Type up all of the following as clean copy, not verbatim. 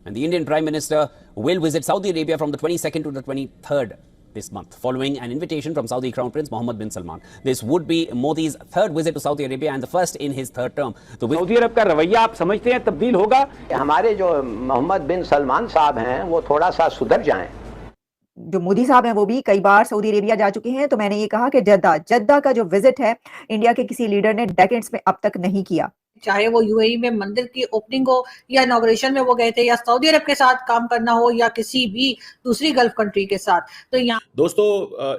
And the Indian Prime Minister will visit Saudi Arabia from the 22nd to the 23rd this month, following an invitation from Saudi Crown Prince Mohammed bin Salman. This would be Modi's third visit to Saudi Arabia and the first in his third term. तो Saudi अरब का रवैया आप समझते हैं तब्दील होगा? हमारे जो मोहम्मद बिन सलमान साहब हैं वो थोड़ा सा सुधर जाएं। जो मोदी साहब हैं वो भी कई बार सऊदी अरेबिया जा चुके हैं, तो मैंने ये कहा कि जद्दा का जो विजिट है इंडिया के किसी लीडर ने डेकेड्स में अब तक नहीं किया। चाहे वो यूएई में मंदिर की ओपनिंग हो या इनॉग्रेशन में वो गए थे, या सऊदी अरब के साथ काम करना हो या किसी भी दूसरी गल्फ कंट्री के साथ। तो यहाँ दोस्तों,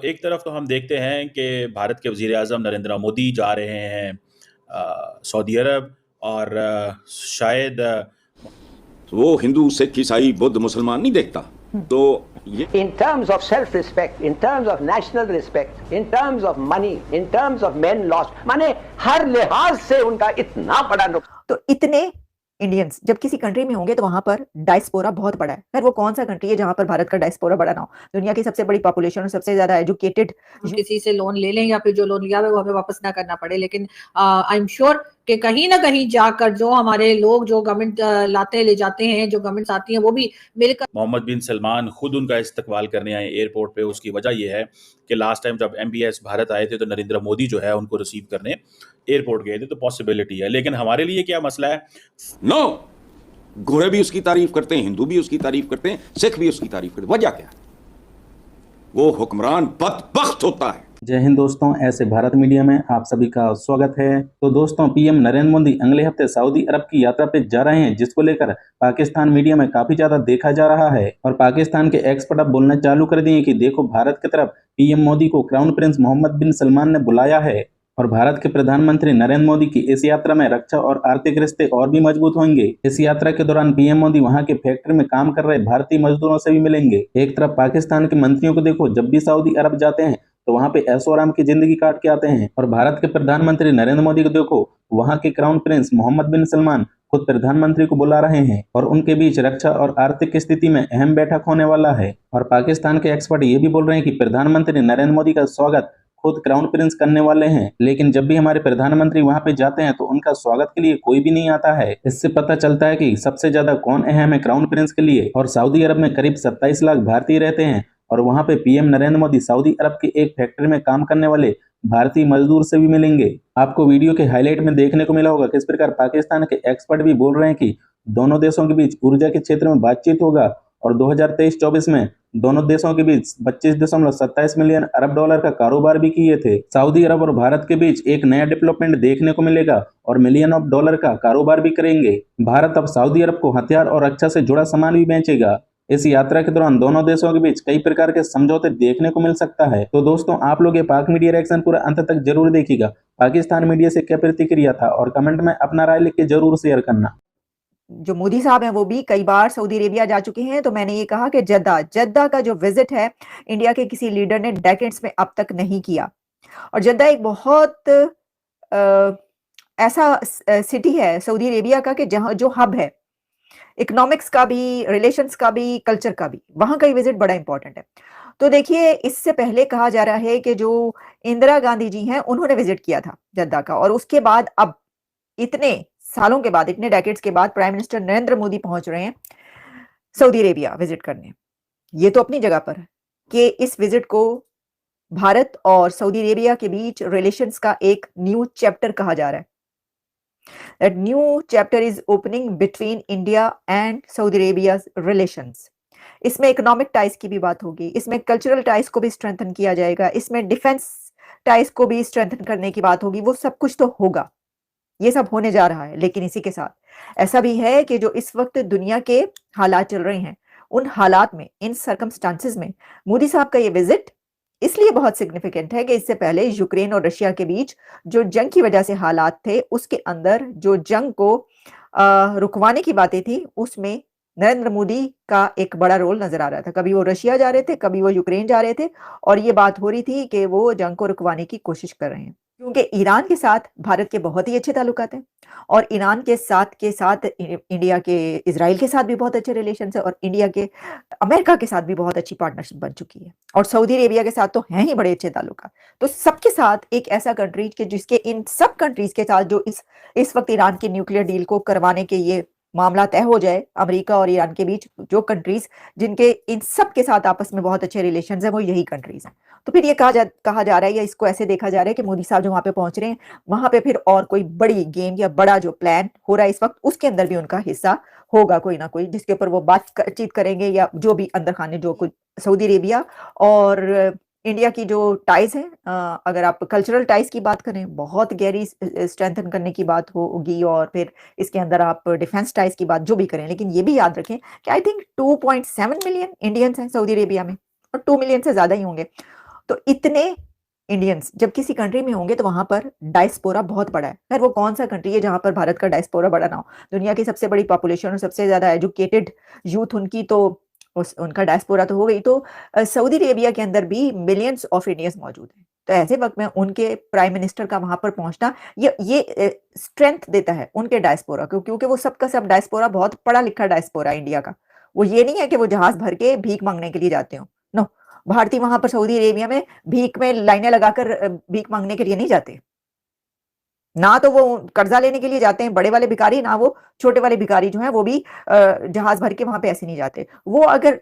एक तरफ तो हम देखते हैं कि भारत के वजीर आज़म नरेंद्र मोदी जा रहे हैं सऊदी अरब, और शायद वो हिंदू, सिख, ईसाई, बुद्ध, मुसलमान नहीं देखता। तो in terms of self respect, in terms of national respect, in terms of money, in terms of men lost, माने हर लिहाज से उनका इतना बड़ा तो इतने इंडियंस जब किसी कंट्री में होंगे तो वहां पर डायस्पोरा बहुत बड़ा है। खैर वो कौन सा कंट्री है जहां पर भारत का डायस्पोरा बड़ा ना हो? दुनिया की सबसे बड़ी पॉपुलेशन और सबसे ज्यादा एजुकेटेड। किसी से लोन ले लें या फिर जो लोन लिया है वो हमें वापस ना करना पड़े, लेकिन आई एम श्योर कि कहीं ना कहीं जाकर जो हमारे लोग जो गवर्नमेंट लाते ले जाते हैं, जो गवर्नमेंट्स आती हैं, वो भी मिलकर मोहम्मद बिन सलमान खुद उनका इस्तकबाल करने आए एयरपोर्ट पे। उसकी वजह यह है कि लास्ट टाइम जब MBS भारत आए थे तो नरेंद्र मोदी जो है उनको रिसीव करने एयरपोर्ट गए थे, तो पॉसिबिलिटी है। लेकिन हमारे लिए क्या मसला है? नो, घोड़े भी उसकी तारीफ करते हैं, हिंदू भी उसकी तारीफ करते हैं, सिख भी उसकी तारीफ करते हैं। वजह क्या है? वो हुक्मरान बदबख्त होता है। जय हिंद दोस्तों, ऐसे भारत मीडिया में आप सभी का स्वागत है। तो दोस्तों, PM नरेंद्र मोदी अगले हफ्ते सऊदी अरब की यात्रा पे जा रहे हैं, जिसको लेकर पाकिस्तान मीडिया में काफी ज्यादा देखा जा रहा है। और पाकिस्तान के एक्सपर्ट अब बोलना चालू कर दिए कि देखो, भारत की तरफ PM मोदी को क्राउन प्रिंस मोहम्मद बिन सलमान ने बुलाया है, और भारत के प्रधानमंत्री नरेंद्र मोदी की इस यात्रा में रक्षा और आर्थिक रिश्ते और भी मजबूत होंगे। इस यात्रा के दौरान PM मोदी वहां के फैक्ट्री में काम कर रहे भारतीय मजदूरों से भी मिलेंगे। एक तरफ पाकिस्तान के मंत्रियों को देखो, जब भी सऊदी अरब जाते हैं तो वहां पे ऐशो आराम की जिंदगी काट के आते हैं, और भारत के प्रधानमंत्री नरेंद्र मोदी को देखो, वहां के क्राउन प्रिंस मोहम्मद बिन सलमान खुद प्रधानमंत्री को बुला रहे हैं, और उनके बीच रक्षा और आर्थिक स्थिति में अहम बैठक होने वाला है। और पाकिस्तान के एक्सपर्ट ये भी बोल रहे हैं कि प्रधानमंत्री नरेंद्र मोदी का स्वागत खुद क्राउन प्रिंस करने वाले हैं। लेकिन जब भी हमारे प्रधानमंत्री वहां पे जाते हैं तो उनका स्वागत के लिए कोई भी नहीं आता है। इससे पता चलता है कि सबसे ज्यादा कौन अहम है क्राउन प्रिंस के लिए। और सऊदी अरब में करीब 27 लाख भारतीय रहते हैं, और वहां पे PM नरेंद्र मोदी सऊदी अरब की एक फैक्ट्री में काम करने वाले भारतीय मजदूर से भी मिलेंगे। आपको वीडियो के हाईलाइट में देखने को मिला होगा किस प्रकार पाकिस्तान के एक्सपर्ट भी बोल रहे हैं कि दोनों देशों के बीच ऊर्जा के क्षेत्र में बातचीत होगा, और 2023-24 में दोनों देशों के बीच 25.27 मिलियन अरब डॉलर का कारोबार भी किए थे। सऊदी अरब और भारत के बीच एक नया डेवलपमेंट देखने को मिलेगा, और मिलियन ऑफ डॉलर का कारोबार भी करेंगे। भारत अब सऊदी अरब को हथियार और रक्षा से जुड़ा सामान भी बेचेगा। इस यात्रा के दौरान दोनों देशों के बीच कई प्रकार के समझौते देखने को मिल सकता है। तो दोस्तों, आप लोग ये पाक मीडिया रिएक्शन पूरा अंत तक जरूर देखिएगा। पाकिस्तान मीडिया से क्या प्रतिक्रिया था, और कमेंट में अपना राय लिख के जरूर शेयर करना। जो मोदी साहब हैं वो भी कई बार सऊदी अरेबिया जा चुके हैं, तो मैंने ये कहा कि जद्दा का जो विजिट है इंडिया के किसी लीडर ने डेकेड्स में अब तक नहीं किया। और जद्दा एक बहुत ऐसा सिटी है सऊदी अरेबिया का कि जहां जो हब है इकोनॉमिक्स का भी, रिलेशंस का भी, कल्चर का भी, वहां का विजिट बड़ा इंपॉर्टेंट है। तो देखिए, इससे पहले कहा जा रहा है कि जो इंदिरा गांधी जी हैं उन्होंने विजिट किया था जद्दा का, और उसके बाद अब इतने सालों के बाद, इतने डेकेड्स के बाद प्राइम मिनिस्टर नरेंद्र मोदी पहुंच रहे हैं सऊदी अरेबिया विजिट करने। ये तो अपनी जगह पर है कि इस विजिट को भारत और सऊदी अरेबिया के बीच रिलेशंस का एक न्यू चैप्टर कहा जा रहा है। That new chapter is opening between India and Saudi Arabia's relations. इसमें इकोनॉमिक टाइज की भी बात होगी, इसमें कल्चरल टाइज को भी स्ट्रेंथन किया जाएगा, इसमें डिफेंस टाइज को भी स्ट्रेंथन करने की बात होगी। वो सब कुछ तो होगा, ये सब होने जा रहा है। लेकिन इसी के साथ ऐसा भी है कि जो इस वक्त दुनिया के हालात चल रहे हैं, उन हालात में, इन सर्कमस्टांसेस में मोदी साहब का ये विजिट इसलिए बहुत सिग्निफिकेंट है कि इससे पहले यूक्रेन और रशिया के बीच जो जंग की वजह से हालात थे, उसके अंदर जो जंग को रुकवाने की बातें थी, उसमें नरेंद्र मोदी का एक बड़ा रोल नजर आ रहा था। कभी वो रशिया जा रहे थे, कभी वो यूक्रेन जा रहे थे, और ये बात हो रही थी कि वो जंग को रुकवाने की कोशिश कर रहे हैं। क्योंकि ईरान के साथ भारत के बहुत ही अच्छे ताल्लुकात हैं, और ईरान के साथ इंडिया के, इजराइल के साथ भी बहुत अच्छे रिलेशंस है, और इंडिया के अमेरिका के साथ भी बहुत अच्छी पार्टनरशिप बन चुकी है, और सऊदी अरेबिया के साथ तो हैं ही बड़े अच्छे ताल्लुकात। तो सबके साथ एक ऐसा कंट्री के जिसके इन सब कंट्रीज के साथ जो इस वक्त ईरान के न्यूक्लियर डील को करवाने के ये मामला तय हो जाए अमेरिका और ईरान के बीच, जो कंट्रीज जिनके इन सब के साथ आपस में बहुत अच्छे रिलेशंस हैं वो यही कंट्रीज हैं। तो फिर ये कहा जा रहा है या इसको ऐसे देखा जा रहा है कि मोदी साहब जो वहां पे पहुंच रहे हैं वहां पे फिर और कोई बड़ी गेम या बड़ा जो प्लान हो रहा है इस वक्त उसके अंदर भी उनका हिस्सा होगा कोई ना कोई, जिसके ऊपर वो बातचीत करेंगे या जो भी अंदर खाने जो कुछ सऊदी अरेबिया और इंडिया की जो टाइज हैं, अगर आप कल्चरल टाइज की बात करें बहुत गहरी स्ट्रेंथन करने की बात होगी, और फिर इसके अंदर आप डिफेंस टाइज की बात जो भी करें, लेकिन ये भी याद रखें कि आई थिंक 2.7 मिलियन इंडियंस हैं सऊदी अरेबिया में और 2 मिलियन से ज्यादा ही होंगे। तो इतने इंडियंस जब किसी कंट्री में होंगे तो वहां पर डायस्पोरा बहुत बड़ा है। खैर वो कौन सा कंट्री है जहां पर भारत का डायस्पोरा बड़ा ना हो, दुनिया की सबसे बड़ी पॉपुलेशन और सबसे ज्यादा एजुकेटेड यूथ उनकी, तो उनका डायस्पोरा तो हो गई। तो सऊदी अरेबिया के अंदर भी मिलियंस ऑफ इंडियंस मौजूद हैं। तो ऐसे वक्त में उनके प्राइम मिनिस्टर का वहां पर पहुंचना ये स्ट्रेंथ देता है उनके डायस्पोरा को, क्योंकि वो सबका सब डायस्पोरा बहुत पढ़ा लिखा डायस्पोरा इंडिया का। वो ये नहीं है कि वो जहाज भर के भीख मांगने के लिए जाते हो, नो, भारतीय वहां पर सऊदी अरेबिया में भीख में लाइनें लगाकर भीख मांगने के लिए नहीं जाते, ना तो वो कर्जा लेने के लिए जाते हैं बड़े वाले भिखारी, ना वो छोटे वाले भिखारी जो हैं वो भी जहाज भर के वहां पे ऐसे नहीं जाते। वो अगर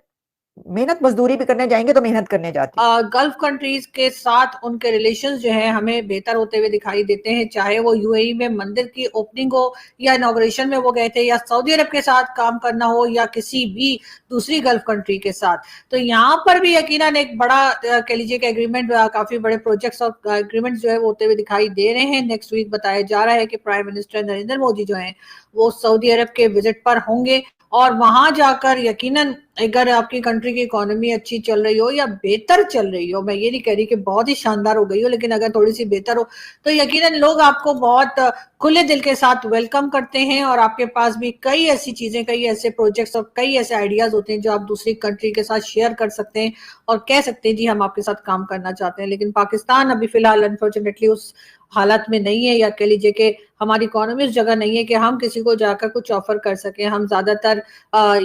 मेहनत मजदूरी भी करने जाएंगे तो मेहनत करने जाते हैं। गल्फ कंट्रीज के साथ उनके रिलेशंस जो है हमें बेहतर होते हुए दिखाई देते हैं, चाहे वो यूएई में मंदिर की ओपनिंग हो या इनॉग्रेशन में वो गए थे, या सऊदी अरब के साथ काम करना हो या किसी भी दूसरी गल्फ कंट्री के साथ। तो यहाँ पर भी यकीनन एक बड़ा कह लीजिए कि एग्रीमेंट, काफी बड़े प्रोजेक्ट्स और एग्रीमेंट जो है वो होते हुए दिखाई दे रहे हैं। नेक्स्ट वीक बताया जा रहा है कि प्राइम मिनिस्टर नरेंद्र मोदी जो है वो सऊदी अरब के विजिट पर होंगे, और वहां जाकर यकीनन अगर आपकी कंट्री की इकोनॉमी अच्छी चल रही हो या बेहतर चल रही हो, मैं ये नहीं कह रही कि बहुत ही शानदार हो गई हो, लेकिन अगर थोड़ी सी बेहतर हो तो यकीनन लोग आपको बहुत खुले दिल के साथ वेलकम करते हैं, और आपके पास भी कई ऐसी चीजें, कई ऐसे प्रोजेक्ट्स और कई ऐसे आइडियाज होते हैं जो आप दूसरी कंट्री के साथ शेयर कर सकते हैं और कह सकते हैं जी हम आपके साथ काम करना चाहते हैं। लेकिन पाकिस्तान अभी फिलहाल अनफॉर्चुनेटली उस हालत में नहीं है, या कह लीजिए कि हमारी इकोनॉमी उस जगह नहीं है कि हम किसी को जाकर कुछ ऑफर कर सकें। हम ज्यादातर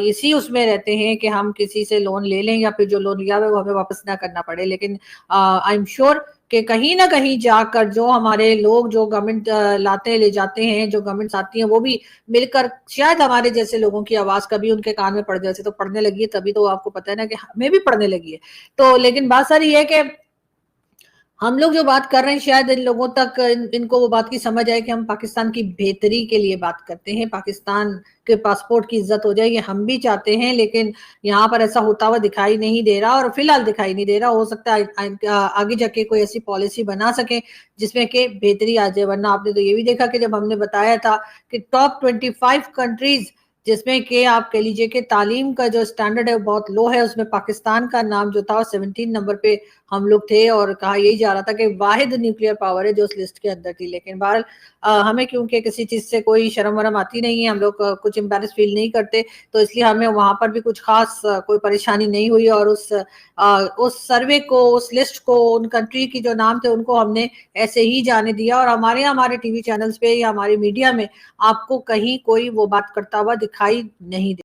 इसी उसमें रहते हैं कि हम किसी से लोन ले लें या फिर जो लोन लिया है वो हमें वापस ना करना पड़े। लेकिन आई एम श्योर कि कहीं ना कहीं जाकर जो हमारे लोग जो गवर्नमेंट लाते ले जाते हैं, जो गवर्नमेंट्स आती हैं, वो भी मिलकर शायद हमारे जैसे लोगों की आवाज कभी उनके कान में पड़ जाए। तो पढ़ने लगी है तभी तो आपको पता है ना कि हमें भी पढ़ने लगी है। तो लेकिन बात सारी है कि हम लोग जो बात कर रहे हैं शायद इन लोगों तक इनको वो बात की समझ आए कि हम पाकिस्तान की बेहतरी के लिए बात करते हैं, पाकिस्तान के पासपोर्ट की इज्जत हो जाए, ये हम भी चाहते हैं। लेकिन यहाँ पर ऐसा होता हुआ दिखाई नहीं दे रहा, और फिलहाल दिखाई नहीं दे रहा। हो सकता है आगे जाके कोई ऐसी पॉलिसी बना सके जिसमें कि बेहतरी आ जाए। वरना आपने तो ये भी देखा कि जब हमने बताया था कि टॉप 25 कंट्रीज जिसमें कि आप कह लीजिए कि तालीम का जो स्टैंडर्ड है वो बहुत लो है, उसमें पाकिस्तान का नाम जो था 17 नंबर पे हम लोग थे, और कहा यही जा रहा था कि वाहिद न्यूक्लियर पावर है जो उस लिस्ट के अंदर थी। लेकिन बहरहाल हमें क्योंकि किसी चीज से कोई शर्म वरम आती नहीं है, हम लोग कुछ एम्बेरस फील नहीं करते, तो इसलिए हमें वहां पर भी कुछ खास कोई परेशानी नहीं हुई। और उस सर्वे को, उस लिस्ट को, उन कंट्री की जो नाम थे उनको हमने ऐसे ही जाने दिया, और हमारे टीवी चैनल्स पे या हमारे मीडिया में आपको कहीं कोई वो बात करता हुआ दिखाई नहीं दे।